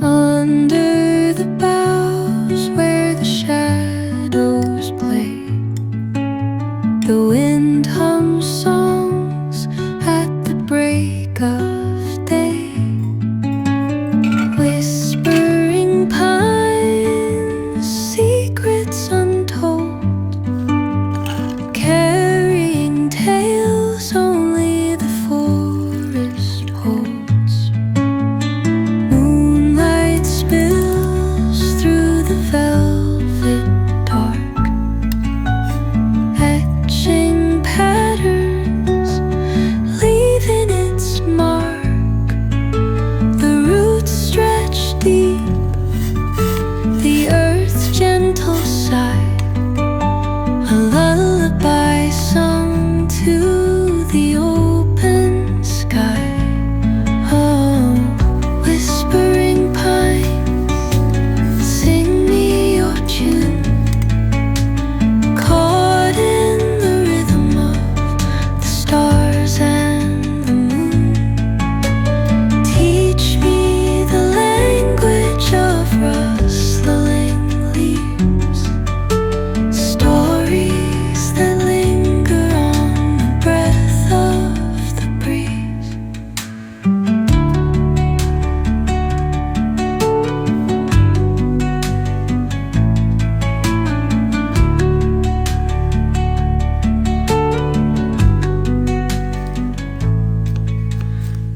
Under the boughs where the shadows play, the wind hums songs at the break of day. Whispering pines, secrets untold, carrying tales only the forest holds. Moonlight spills through the velvet dark, etching patterns, leaving its mark. The roots stretch deep, the earth's gentle sigh, a lullaby sung to the open sky. Oh, whispering pines, sing me your tune, caught in the rhythm of the stars and the moon. Teach me the language of rustling leaves, stories that linger on the breath of the breeze.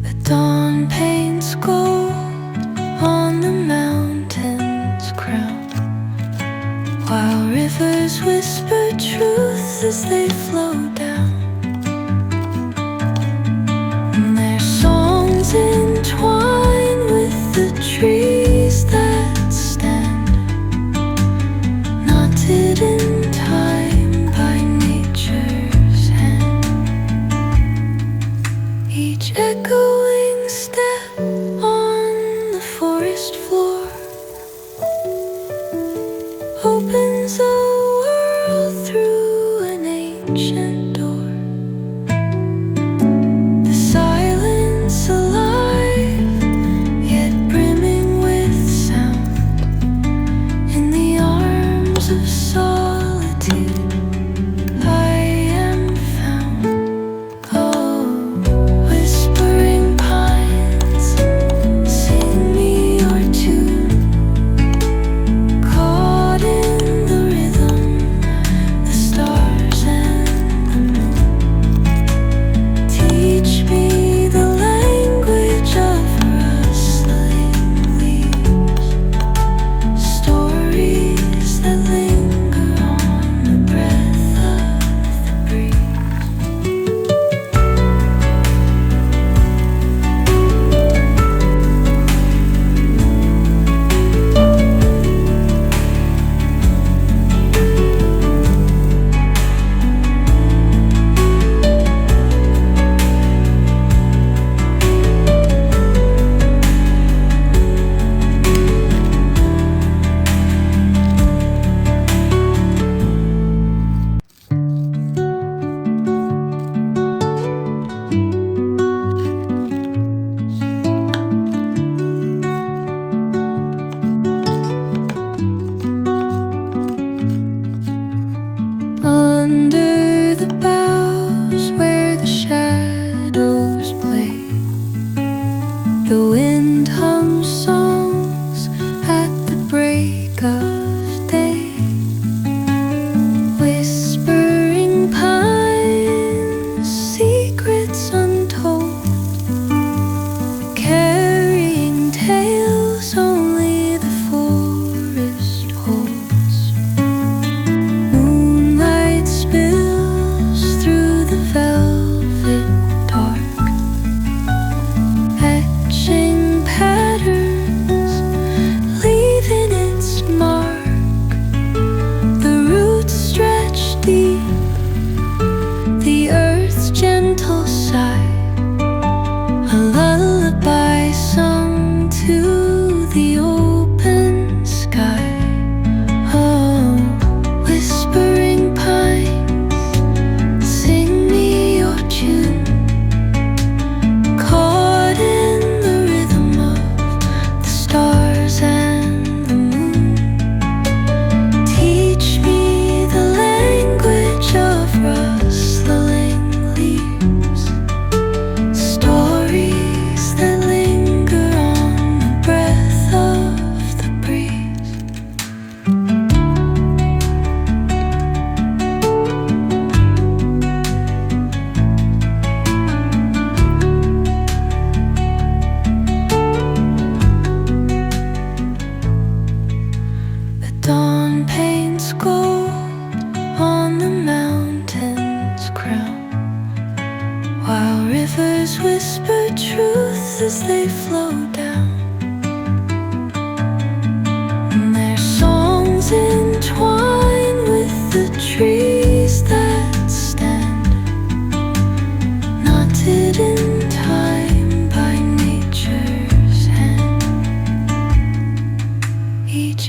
The dawn paints gold on the mountain's crown, while rivers whisper truth as they flow down. And their songs entwine with the trees that stand, knotted in time by nature's hand. Each echoing step on the forest floor opens a world through an ancient door. The silence alive, yet brimming with sound. In the arms of solitude I am found. Oh, whispering pines, sing me your tune,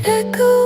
echo